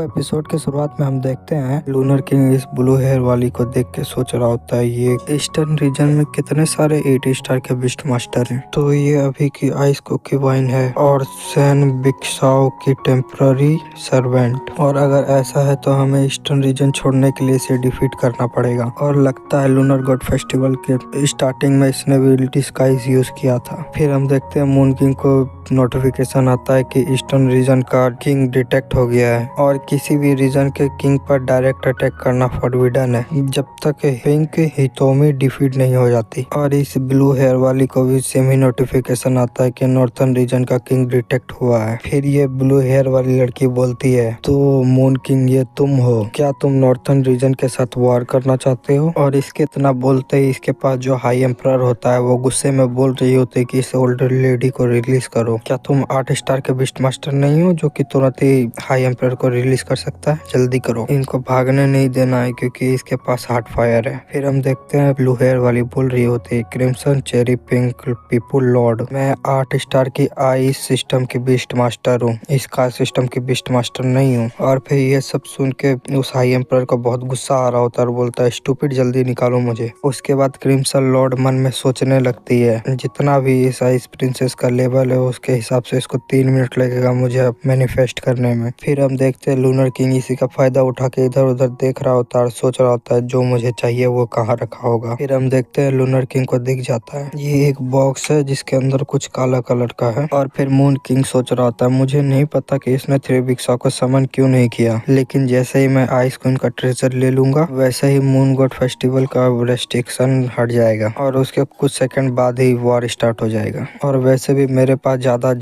Episode के शुरुआत में हम देखते हैं लूनर किंग इस ब्लू हेयर वाली को देख के सोच रहा होता है ये ईस्टर्न रीजन में कितने सारे 8 स्टार के बिस्ट मास्टर हैं। तो ये अभी की आइस कुकी वाइन है और सैन बिक्साओ की टेम्पररी सर्वेंट। और अगर ऐसा है तो हमें ईस्टर्न रीजन छोड़ने के लिए इसे डिफीट करना पड़ेगा। और लगता है लूनर गॉड फेस्टिवल के स्टार्टिंग में इसने भी डिस्गाइज यूज किया था। फिर हम देखते हैं मून किंग को नोटिफिकेशन आता है कि ईस्टर्न रीजन का किंग डिटेक्ट हो गया है और किसी भी रीजन के किंग पर डायरेक्ट अटैक करना फॉरबिडन है जब तक पिंक हितोमी डिफीट नहीं हो जाती। और इस ब्लू हेयर वाली को भी सेम ही नोटिफिकेशन आता है कि नॉर्थर्न रीजन का किंग डिटेक्ट हुआ है। फिर ये ब्लू हेयर वाली लड़की बोलती है, तो मून किंग ये तुम हो क्या? तुम नॉर्थर्न रीजन के साथ वॉर करना चाहते हो? और इसके इतना बोलते ही इसके पास जो हाई एम्परर होता है वो गुस्से में बोल रही होती है कि इस ओल्ड लेडी को रिलीज करो। क्या तुम 8 स्टार के बिस्ट मास्टर नहीं हो जो कि तुरंत ही हाई एम्परर को रिलीज कर सकता है? जल्दी करो, इनको भागने नहीं देना है क्योंकि इसके पास हार्ट फायर है। फिर हम देखते हैं ब्लू हेयर वाली बोल रही होती है, crimson cherry pink people Lord, मैं 8 स्टार की आइस सिस्टम की बिस्ट मास्टर हूँ, इस कार सिस्टम की बिस्ट मास्टर नहीं हूँ। और फिर ये सब सुन के उस हाई एम्परर को बहुत गुस्सा आ रहा होता है और बोलता है, स्टूपिड जल्दी निकालो मुझे। उसके बाद क्रिम्सन लॉर्ड मन में सोचने लगती है, जितना भी इस आइस प्रिंसेस का लेवल है उसके हिसाब से इसको 3 मिनट लगेगा मुझे मैनिफेस्ट करने में। फिर हम देखते हैं लूनर किंग इसी का फायदा उठा के इधर उधर देख रहा होता है और सोच रहा होता है जो मुझे चाहिए वो कहाँ रखा होगा। फिर हम देखते हैं लूनर किंग को दिख जाता है ये एक बॉक्स है जिसके अंदर कुछ काला कलर का है। और फिर मून किंग सोच रहा होता है, मुझे नहीं पता कि इसने 3 बिक्सा को समन क्यों नहीं किया, लेकिन जैसे ही मैं आइस क्वीन का ट्रेजर ले लूंगा वैसे ही मून गॉड फेस्टिवल का रेस्ट्रिक्शन हट जाएगा और उसके कुछ सेकंड बाद ही वॉर स्टार्ट हो जाएगा। और वैसे भी मेरे पास ज्यादा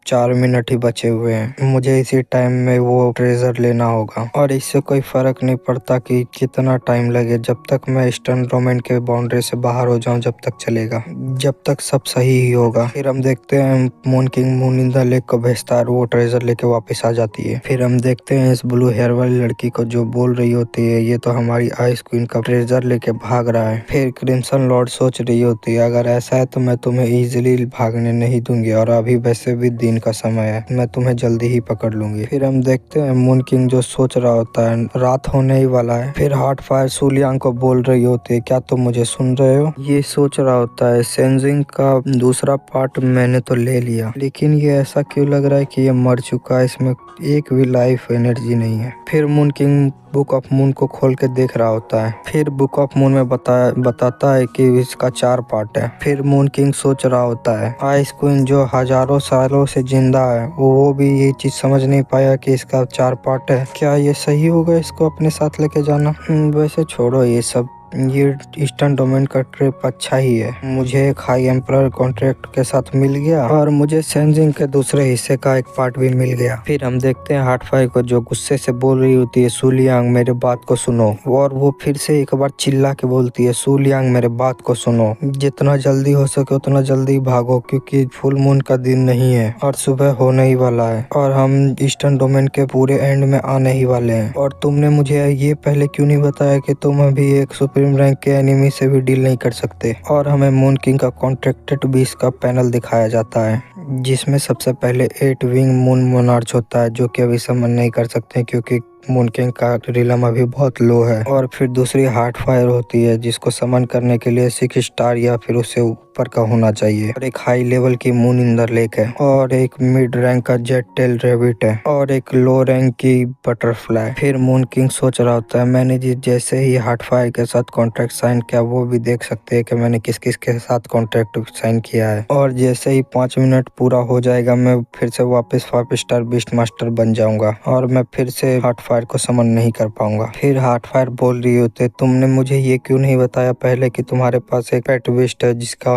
4 मिनट ही बचे हुए हैं, मुझे इसी टाइम में वो ट्रेजर लेना होगा। और इससे कोई फर्क नहीं पड़ता कि कितना टाइम लगे, जब तक मैं ईस्टर्न डोमेन के बाउंड्री से बाहर हो जाऊं जब तक चलेगा, जब तक सब सही ही होगा। फिर हम देखते हैं moon king moon in the lake को भेजता है, वो ट्रेजर लेके वापस आ जाती है। फिर हम देखते हैं इस ब्लू हेयर वाली लड़की को जो बोल रही होती है ये तो हमारी आइस क्वीन का ट्रेजर लेके भाग रहा है। फिर क्रिम्सन लॉर्ड सोच रही होती है, अगर ऐसा है तो मैं तुम्हें इजीली भागने नहीं दूंगी और अभी वैसे भी दिन का समय है, मैं तुम्हें जल्दी ही पकड़ लूंगी। फिर हम देखते हैं मून किंग जो सोच रहा होता है रात होने ही वाला है। फिर हार्ट फायर सूलियांग को बोल रही होती है, क्या तुम मुझे सुन रहे हो? ये सोच रहा होता है सेंजिंग का दूसरा पार्ट मैंने तो ले लिया, लेकिन ये ऐसा क्यों लग रहा है कि ये मर चुका है, इसमें एक भी लाइफ एनर्जी नहीं है। फिर moon king book of moon को खोल के देख रहा होता है। फिर बुक ऑफ मून में बताता है कि इसका 4 पार्ट है। फिर मून किंग सोच रहा होता है आइस क्वीन जो हजारों सालों से जिंदा है वो भी ये चीज समझ नहीं पाया कि इसका 4 पार्ट है, क्या ये सही होगा इसको अपने साथ लेके जाना? वैसे छोड़ो ये सब, ये ईस्टर्न डोमेन का ट्रिप अच्छा ही है, मुझे एक हाई एम्परर कॉन्ट्रैक्ट के साथ मिल गया और मुझे सेंजिंग के दूसरे हिस्से का एक पार्ट भी मिल गया। फिर हम देखते हैं हार्ट फायर को जो गुस्से से बोल रही होती है, सूलियांग मेरे बात को सुनो, और वो फिर से एक बार चिल्ला के बोलती है, सूलियांग मेरे बात को सुनो, जितना जल्दी हो सके उतना जल्दी भागो क्योंकि फुल मून का दिन नहीं है और सुबह होने ही वाला है और हम ईस्टर्न डोमेन के पूरे एंड में आने ही वाले हैं। और तुमने मुझे ये पहले क्यों नहीं बताया कि तुम अभी एक सुप्रीम रैंक के एनिमी से भी डील नहीं कर सकते? और हमें मून किंग का कॉन्ट्रैक्टेड बीस्ट का पैनल दिखाया जाता है जिसमें सबसे पहले 8 विंग मून मोनार्च होता है जो कि अभी समन नहीं कर सकते क्योंकि मून किंग का रिलम अभी बहुत लो है। और फिर दूसरी हार्ट फायर होती है जिसको समन करने के लिए 6 स्टार या फिर उससे ऊपर का होना चाहिए। और एक हाई लेवल की मून इन द लेक है और एक मिड रैंक का जेट टेल रेबिट है और एक लो रैंक की बटरफ्लाई। फिर मून किंग सोच रहा होता है मैंने जैसे ही हार्ट फायर के साथ कॉन्ट्रैक्ट साइन किया वो भी देख सकते हैं कि मैंने किस किस के साथ कॉन्ट्रैक्ट साइन किया है। और जैसे ही 5 मिनट पूरा हो जाएगा मैं फिर से वापस 5 स्टार बीस्ट मास्टर बन जाऊंगा और मैं फिर से हार्ट फायर को समन नहीं कर पाऊंगा। फिर हार्ट फायर बोल रही होते, तुमने मुझे ये क्यों नहीं बताया पहले कि तुम्हारे पास एक पेट बीस्ट है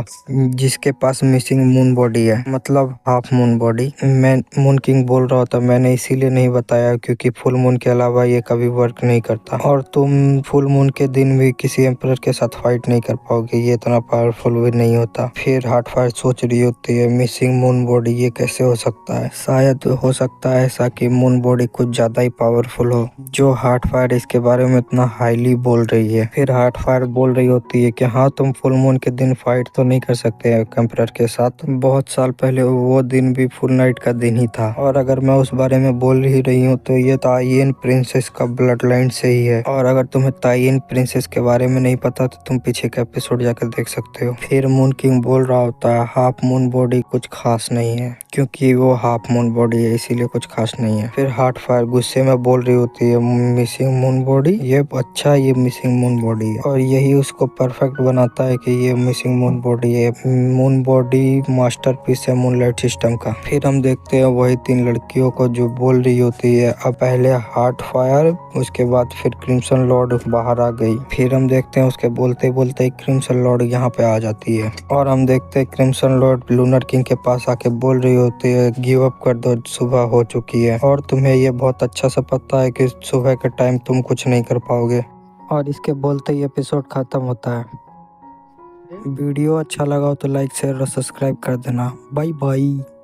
जिसके पास मिसिंग मून बॉडी है, मतलब हाफ मून बॉडी? मैं मून किंग बोल रहा होता, मैंने इसीलिए नहीं बताया क्योंकि फुल मून के अलावा ये कभी वर्क नहीं करता और तुम फुल मून के दिन भी किसी एम्परर के साथ फाइट नहीं कर पाओगे, ये इतना पावरफुल भी नहीं होता। फिर हार्ट फायर सोच रही होती है मिसिंग मून बॉडी ये कैसे हो सकता है? शायद हो सकता है ऐसा कि मून बॉडी कुछ ज्यादा ही पावरफुल पावरफुल हो, जो हार्टफायर इसके बारे में इतना हाईली बोल रही है। फिर हार्टफायर बोल रही होती है कि हाँ तुम फुल मून के दिन फाइट तो नहीं कर सकते कंप्यूटर के साथ, बहुत साल पहले वो दिन भी फुल नाइट का दिन ही था। और अगर मैं उस बारे में बोल ही रही हूँ तो ये तायिन प्रिंसेस का ब्लड लाइन से ही है। और अगर तुम्हें तायिन प्रिंसेस के बारे में नहीं पता तो तुम पीछे का एपिसोड जाकर देख सकते हो। फिर मून किंग बोल रहा होता है हाफ मून बॉडी कुछ खास नहीं है, क्योंकि वो हाफ मून बॉडी है इसीलिए कुछ खास नहीं है। फिर हार्टफायर गुस्से में बोल रही होती है मिसिंग मून बॉडी, ये अच्छा ये मिसिंग मून बॉडी है। और यही उसको परफेक्ट बनाता है कि ये मिसिंग मून बॉडी है। मून बॉडी मास्टरपीस है मूनलाइट सिस्टम का। फिर हम देखते हैं वही 3 लड़कियों को जो बोल रही होती है, अब पहले हार्टफायर उसके बाद फिर क्रिम्सन लॉर्ड बाहर आ गई। फिर हम देखते हैं उसके बोलते बोलते क्रिम्सन लॉर्ड यहाँ पे आ जाती है। और हम देखते हैं क्रिम्सन लॉर्ड लूनर किंग के पास आके बोल रही होती है गिव अप कर दो, सुबह हो चुकी है और तुम्हें ये बहुत अच्छा सा पता है कि सुबह के टाइम तुम कुछ नहीं कर पाओगे। और इसके बोलते ही एपिसोड खत्म होता है। वीडियो अच्छा लगा हो तो लाइक शेयर और सब्सक्राइब कर देना। Bye bye.